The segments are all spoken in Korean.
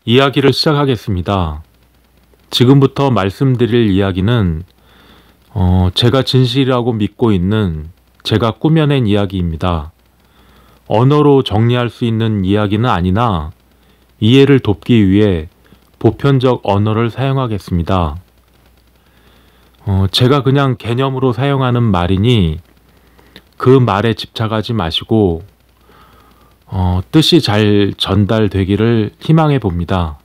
이야기를 시작하겠습니다. 지금부터 말씀드릴 이야기는 제가 진실이라고 믿고 있는 제가 꾸며낸 이야기입니다. 언어로 정리할 수 있는 이야기는 아니나 이해를 돕기 위해 보편적 언어를 사용하겠습니다. 제가 그냥 개념으로 사용하는 말이니 그 말에 집착하지 마시고 뜻이 잘 전달되기를 희망해 봅니다.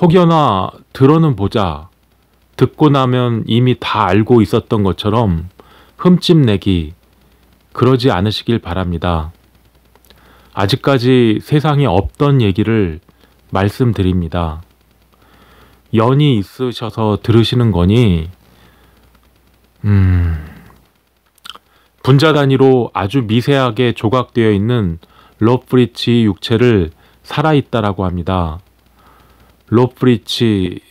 혹여나 들어는 보자, 듣고 나면 이미 다 알고 있었던 것처럼 흠집내기, 그러지 않으시길 바랍니다. 아직까지 세상에 없던 얘기를 말씀드립니다. 연이 있으셔서 들으시는 거니 분자 단위로 아주 미세하게 조각되어 있는 로프리치 육체를 살아있다라고 합니다. 로프리치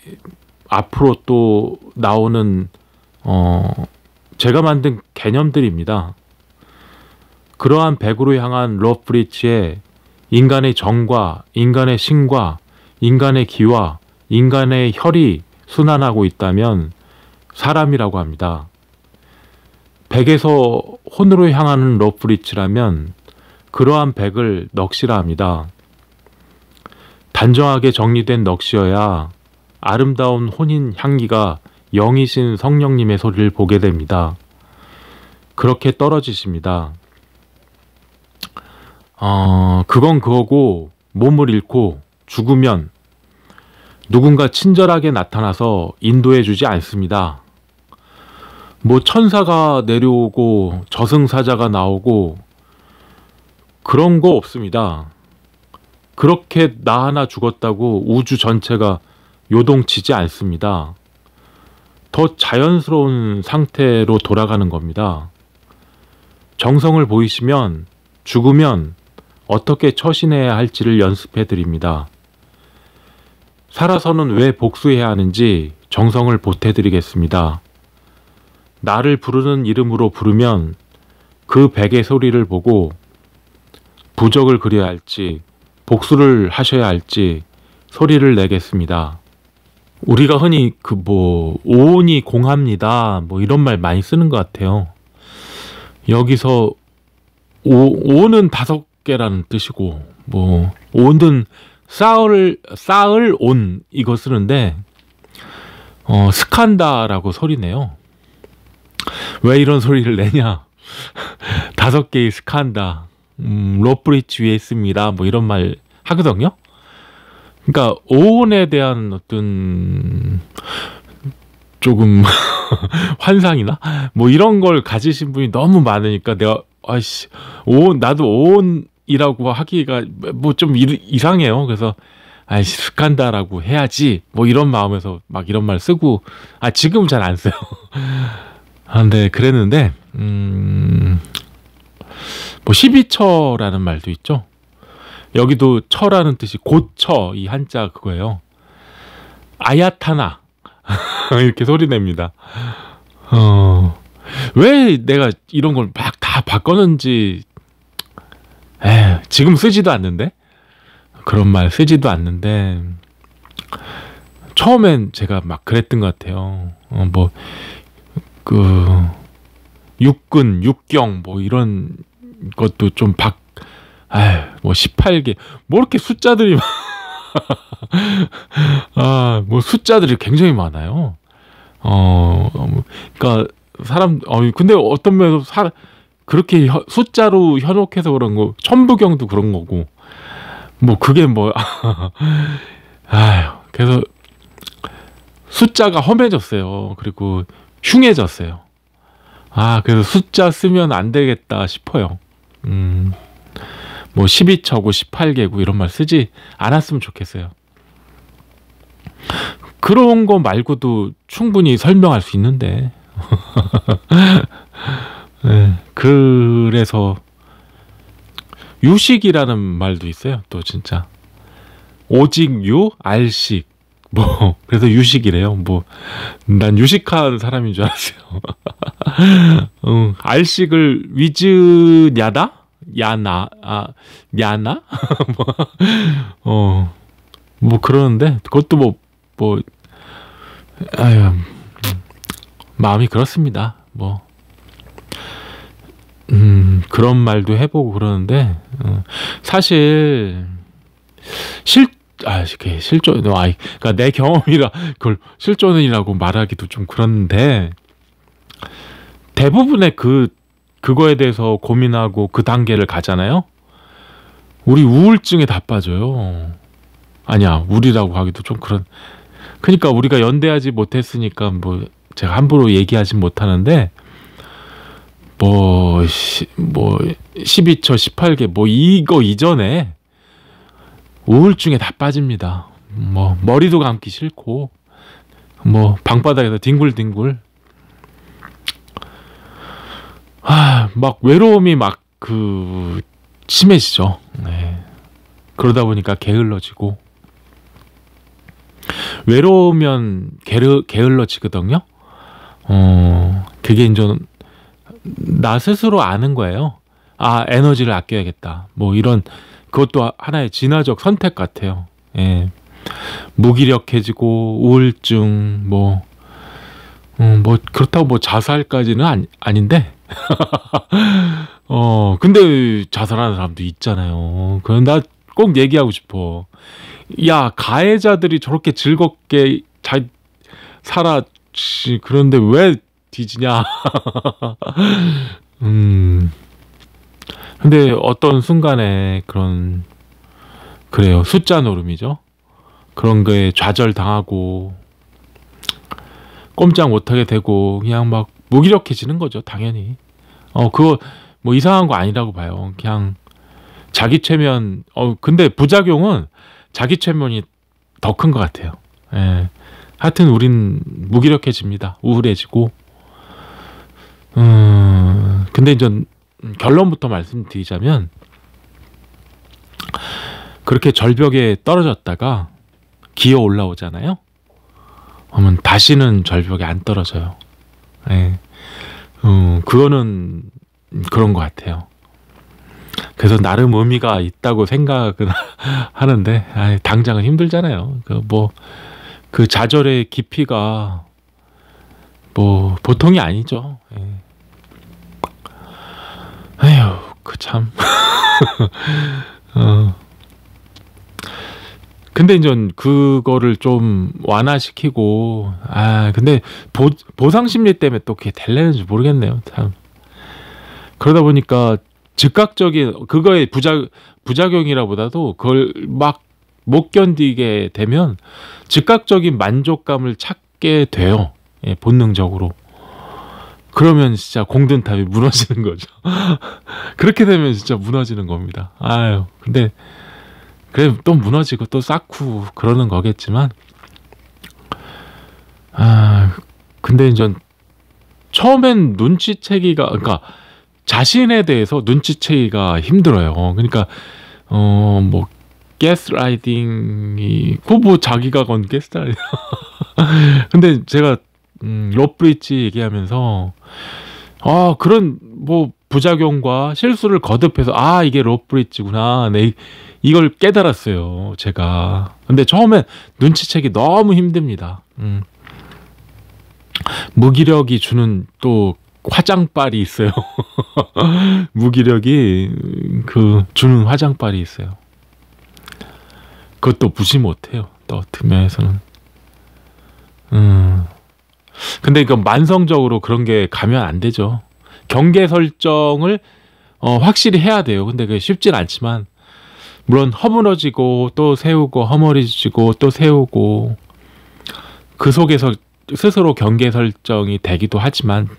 앞으로 또 나오는 제가 만든 개념들입니다. 그러한 백으로 향한 로프리치에 인간의 정과 인간의 신과 인간의 기와 인간의 혈이 순환하고 있다면 사람이라고 합니다. 백에서 혼으로 향하는 로프리치라면 그러한 백을 넋이라 합니다. 단정하게 정리된 넋이어야 아름다운 혼인 향기가 영이신 성령님의 소리를 보게 됩니다. 그렇게 떨어지십니다. 그건 그거고 몸을 잃고 죽으면 누군가 친절하게 나타나서 인도해 주지 않습니다. 뭐 천사가 내려오고 저승사자가 나오고 그런 거 없습니다. 그렇게 나 하나 죽었다고 우주 전체가 요동치지 않습니다. 더 자연스러운 상태로 돌아가는 겁니다. 정성을 보이시면 죽으면 어떻게 처신해야 할지를 연습해 드립니다. 살아서는 왜 복수해야 하는지 정성을 보태 드리겠습니다. 나를 부르는 이름으로 부르면 그 백의 소리를 보고 부적을 그려야 할지 복수를 하셔야 할지 소리를 내겠습니다. 우리가 흔히 오온이 공합니다 이런 말 많이 쓰는 것 같아요. 여기서 오온은 5개라는 뜻이고 온은 쌓을 온 이거 쓰는데 스칸다라고 소리내요. 왜 이런 소리를 내냐? 5개의 스칸다, 로프리치 위에 있습니다. 이런 말 하거든요. 그러니까 오온에 대한 어떤 조금 환상이나 이런 걸 가지신 분이 너무 많으니까 내가 나도 오온이라고 하기가 좀 이상해요. 그래서 스칸다라고 해야지 이런 마음에서 막 이런 말 쓰고 지금은 잘 안 써요. 근데 그랬는데 12처라는 말도 있죠. 여기도 처라는 뜻이 고처, 이 한자 그거예요. 아야타나 이렇게 소리 냅니다. 왜 내가 이런 걸 막 다 바꿨는지 지금 쓰지도 않는데, 그런 말 쓰지도 않는데 처음엔 제가 막 그랬던 것 같아요. 육근, 육경 이런 것도 좀 18개 이렇게 숫자들이 숫자들이 굉장히 많아요. 그러니까 근데 어떤 면에서 그렇게 숫자로 현혹해서 그런 거, 천부경도 그런 거고 그게 그래서 숫자가 험해졌어요. 그리고 흉해졌어요. 그래서 숫자 쓰면 안 되겠다 싶어요. 12처고 18개고 이런 말 쓰지 않았으면 좋겠어요. 그런 거 말고도 충분히 설명할 수 있는데 그래서 유식이라는 말도 있어요. 또 진짜 오직 알식 그래서 유식이래요. 난 유식한 사람인 줄 알았어요. 알식을 야나? 냐나? 뭐 그러는데 그것도 아유, 마음이 그렇습니다. 뭐 그런 말도 해보고 그러는데 사실 이게 그러니까 내 경험이라 그걸 실존이라고 말하기도 좀 그런데 대부분의 그거에 대해서 고민하고 그 단계를 가잖아요. 우리 우울증에 다 빠져요. 아니야, 우리라고 하기도 좀 그러니까 우리가 연대하지 못했으니까 뭐 제가 함부로 얘기하진 못하는데 뭐 12처 18개 뭐 이거 이전에 우울증에 다 빠집니다. 뭐 머리도 감기 싫고 뭐 방바닥에서 뒹굴뒹굴 막 외로움이 막 심해지죠. 네. 그러다 보니까 게을러지고 외로우면 게을러지거든요. 그게 이제 나 스스로 아는 거예요. 에너지를 아껴야겠다. 뭐 이런 그것도 하나의 진화적 선택 같아요. 예. 무기력해지고 우울증 뭐 그렇다고 뭐 자살까지는 아닌데 근데 자살하는 사람도 있잖아요. 그럼 나 꼭 얘기하고 싶어. 야, 가해자들이 저렇게 즐겁게 잘 살았지. 그런데 왜 뒤지냐? 근데 어떤 순간에 그래요. 숫자 노름이죠. 그런 거에 좌절당하고 꼼짝 못하게 되고 그냥 막 무기력해지는 거죠. 당연히. 그거 뭐 이상한 거 아니라고 봐요. 그냥 자기 최면. 근데 부작용은 자기 최면이 더 큰 것 같아요. 예. 하여튼 우린 무기력해집니다. 우울해지고. 근데 이제 결론부터 말씀드리자면 그렇게 절벽에 떨어졌다가 기어 올라오잖아요. 그러면 다시는 절벽에 안 떨어져요. 예. 그거는 그런 것 같아요. 그래서 나름 의미가 있다고 생각은 하는데 당장은 힘들잖아요. 그 좌절의 깊이가 뭐 보통이 아니죠. 예. 아휴, 참. 근데 이제 그거를 좀 완화시키고 근데 보상 심리 때문에 또 그게 될려는지 모르겠네요. 참. 그러다 보니까 즉각적인 그거의 부작용이라보다도 그걸 막 못 견디게 되면 즉각적인 만족감을 찾게 돼요. 예, 본능적으로. 그러면 진짜 공든탑이 무너지는 거죠. 그렇게 되면 진짜 무너지는 겁니다. 근데 그래 또 무너지고 또 쌓고 그러는 거겠지만 근데 이제 처음엔 눈치채기가 그러니까 자신에 대해서 눈치채기가 힘들어요. 그러니까 뭐 가스라이팅이 뭐 자기가 건 가스라이팅. 근데 제가 로브리지 얘기하면서 그런 뭐 부작용과 실수를 거듭해서 이게 로브리지구나. 이걸 깨달았어요, 제가. 근데 처음에 눈치채기 너무 힘듭니다. 무기력이 주는 또 화장빨이 있어요. 무기력이 주는 화장빨이 있어요. 그것도 무시 못해요. 또 어떤 면에서는. 근데 이건 만성적으로 그런 게 가면 안 되죠. 경계 설정을 확실히 해야 돼요. 근데 그게 쉽진 않지만 물론 허물어지고 또 세우고 허물어지고 또 세우고 그 속에서 스스로 경계 설정이 되기도 하지만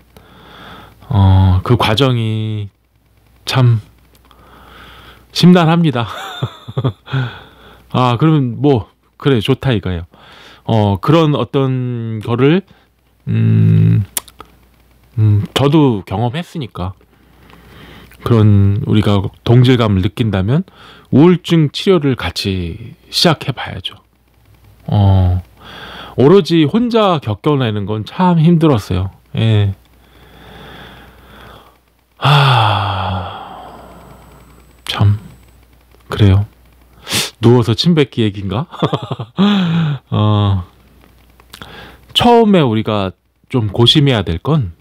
그 과정이 참 심란합니다. 그러면 뭐 그래 좋다 이거예요. 그런 어떤 거를 저도 경험했으니까 그런 우리가 동질감을 느낀다면 우울증 치료를 같이 시작해 봐야죠. 오로지 혼자 겪어내는 건 참 힘들었어요. 예. 참 그래요. 누워서 침 뱉기 얘기인가? 처음에 우리가 좀 고심해야 될 건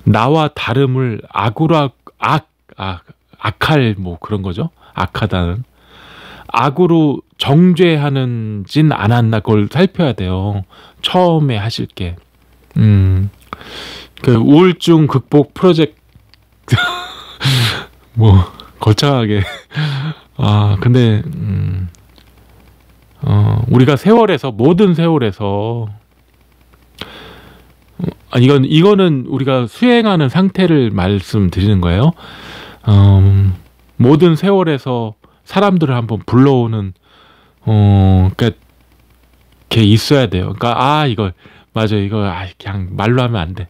나와 다름을 악할 뭐 그런 거죠. 악하다는 악으로 정죄하는진 않았나 그걸 살펴야 돼요. 처음에 하실 게. 그 우울증 극복 프로젝트 뭐 거창하게 근데 우리가 세월에서 모든 세월에서 이거는 우리가 수행하는 상태를 말씀드리는 거예요. 모든 세월에서 사람들을 한번 불러오는 그러니까 게 있어야 돼요. 그러니까 이거 맞아 이거 그냥 말로 하면 안 돼.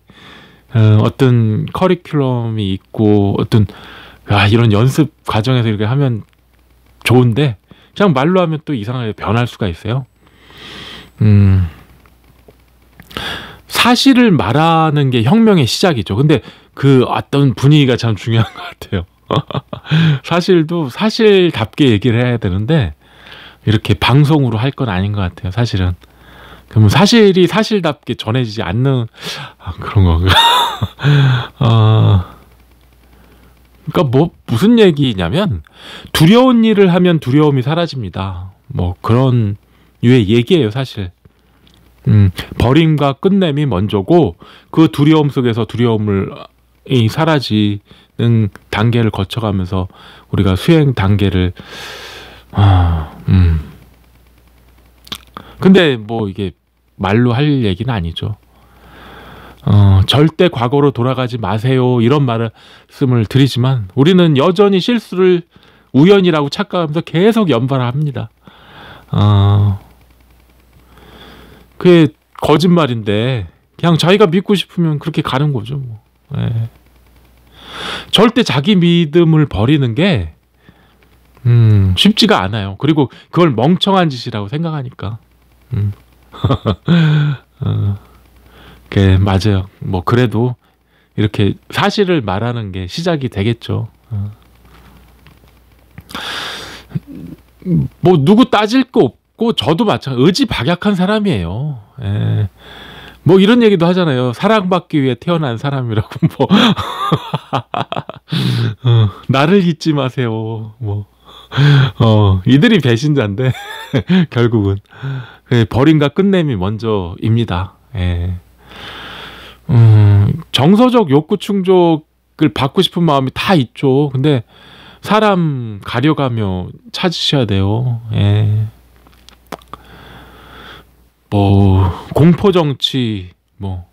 어떤 커리큘럼이 있고 어떤 이런 연습 과정에서 이렇게 하면 좋은데 그냥 말로 하면 또 이상하게 변할 수가 있어요. 사실을 말하는 게 혁명의 시작이죠. 근데 그 어떤 분위기가 참 중요한 것 같아요. 사실도 사실답게 얘기를 해야 되는데 이렇게 방송으로 할 건 아닌 것 같아요. 사실은. 그러면 사실이 사실답게 전해지지 않는 그런 건가? 그러니까 무슨 얘기냐면 두려운 일을 하면 두려움이 사라집니다. 뭐 그런 유의 얘기예요, 사실. 버림과 끝냄이 먼저고 그 두려움 속에서 두려움이 사라지는 단계를 거쳐가면서 우리가 수행 단계를 근데 뭐 이게 말로 할 얘기는 아니죠. 절대 과거로 돌아가지 마세요 이런 말씀을 드리지만 우리는 여전히 실수를 우연이라고 착각하면서 계속 연발을 합니다. 그게 거짓말인데 그냥 자기가 믿고 싶으면 그렇게 가는 거죠. 뭐. 네. 절대 자기 믿음을 버리는 게 쉽지가 않아요. 그리고 그걸 멍청한 짓이라고 생각하니까. 맞아요. 뭐 그래도 이렇게 사실을 말하는 게 시작이 되겠죠. 뭐 누구 따질 거 없고 저도 마찬가지 의지박약한 사람이에요. 예. 뭐 이런 얘기도 하잖아요. 사랑받기 위해 태어난 사람이라고 뭐 나를 잊지 마세요. 뭐 이들이 배신자인데 결국은 버림과 끝냄이 먼저입니다. 예. 정서적 욕구 충족을 받고 싶은 마음이 다 있죠. 근데 사람 가려가며 찾으셔야 돼요. 예. 뭐 공포 정치 뭐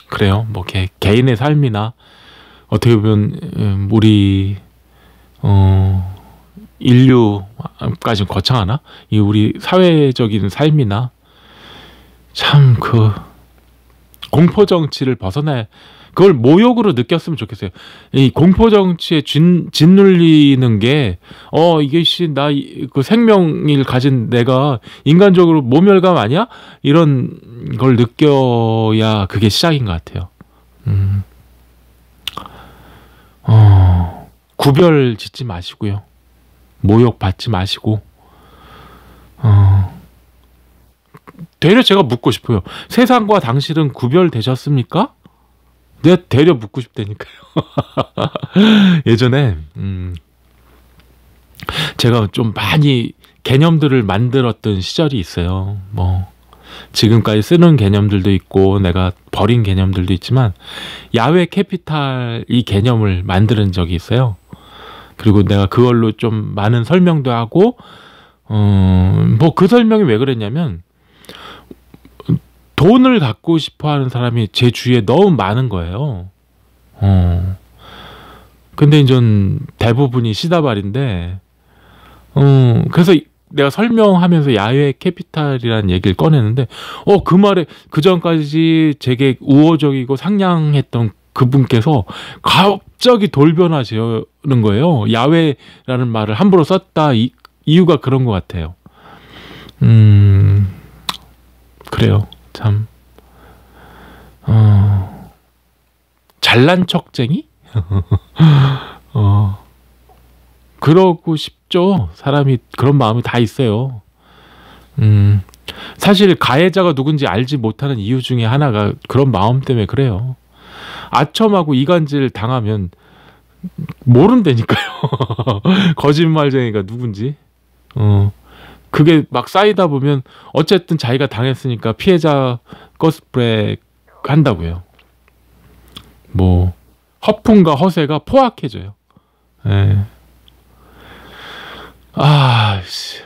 그래요. 뭐 개인의 삶이나 어떻게 보면 우리 인류까지 거창하나 이 우리 사회적인 삶이나 참 그 공포 정치를 벗어나야 그걸 모욕으로 느꼈으면 좋겠어요. 이 공포 정치에 짓눌리는 게 이게 나 그 생명을 가진 내가 인간적으로 모멸감 아니야? 이런 걸 느껴야 그게 시작인 것 같아요. 구별 짓지 마시고요. 모욕 받지 마시고 되려 제가 묻고 싶어요. 세상과 당신은 구별되셨습니까? 내가 되려 묻고 싶다니까요. 예전에 제가 좀 많이 개념들을 만들었던 시절이 있어요. 뭐 지금까지 쓰는 개념들도 있고 내가 버린 개념들도 있지만 야외 캐피탈 이 개념을 만드는 적이 있어요. 그리고 내가 그걸로 좀 많은 설명도 하고 뭐 그 설명이 왜 그랬냐면 돈을 갖고 싶어 하는 사람이 제 주위에 너무 많은 거예요. 근데 이제 대부분이 시다발인데 그래서 내가 설명하면서 야외 캐피탈이라는 얘기를 꺼내는데 그 말에 그 전까지 되게 우호적이고 상냥했던 그분께서 갑자기 돌변하시는 거예요. 야외라는 말을 함부로 썼다. 이유가 그런 것 같아요. 그래요. 참 잘난 척쟁이? 그러고 싶죠. 사람이 그런 마음이 다 있어요. 사실 가해자가 누군지 알지 못하는 이유 중에 하나가 그런 마음 때문에 그래요. 아첨하고 이간질 당하면 모른다니까요. 거짓말쟁이가 누군지. 그게 막 쌓이다 보면 어쨌든 자기가 당했으니까 피해자 코스프레 한다고요. 뭐 허풍과 허세가 포악해져요. 예. 아, 씨.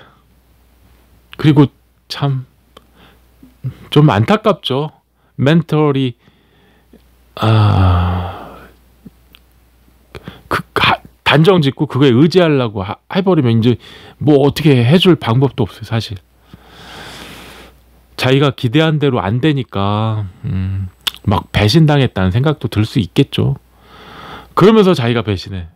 그리고 참 좀 안타깝죠. 멘털이 단정 짓고 그거에 의지하려고 해버리면 이제 뭐 어떻게 해줄 방법도 없어요. 사실 자기가 기대한 대로 안 되니까 막 배신당했다는 생각도 들 수 있겠죠. 그러면서 자기가 배신해.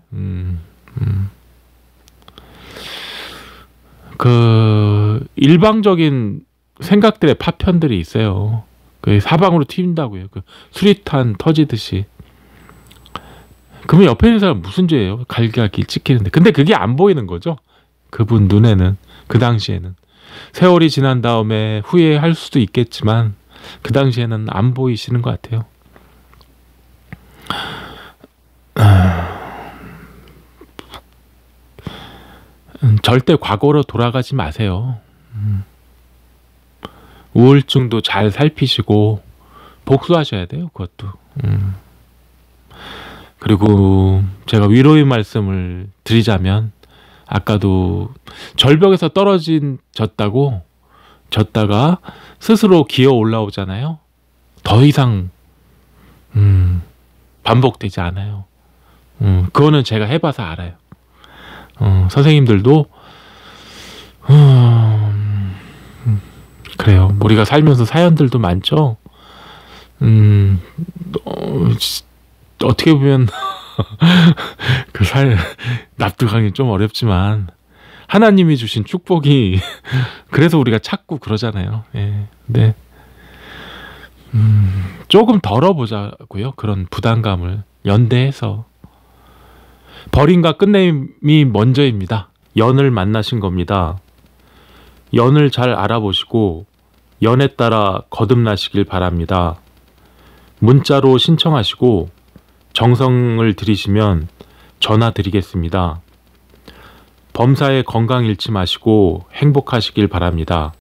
그 일방적인 생각들의 파편들이 있어요. 그 사방으로 튀긴다고요. 그 수리탄 터지듯이. 그러면 옆에 있는 사람 무슨 죄예요? 갈기갈기 찍히는데. 근데 그게 안 보이는 거죠. 그분 눈에는, 그 당시에는. 세월이 지난 다음에 후회할 수도 있겠지만 그 당시에는 안 보이시는 것 같아요. 절대 과거로 돌아가지 마세요. 우울증도 잘 살피시고 복수하셔야 돼요. 그것도. 그리고 제가 위로의 말씀을 드리자면 아까도 절벽에서 졌다가 스스로 기어 올라오잖아요. 더 이상 반복되지 않아요. 그거는 제가 해봐서 알아요. 선생님들도 그래요. 우리가 살면서 사연들도 많죠. 어떻게 보면 그 사연 납득하기 좀 어렵지만 하나님이 주신 축복이 그래서 우리가 찾고 그러잖아요. 예. 네. 조금 덜어보자고요. 그런 부담감을 연대해서. 버림과 끝냄이 먼저입니다. 연을 만나신 겁니다. 연을 잘 알아보시고 연에 따라 거듭나시길 바랍니다. 문자로 신청하시고 정성을 들이시면 전화 드리겠습니다. 범사에 건강 잃지 마시고 행복하시길 바랍니다.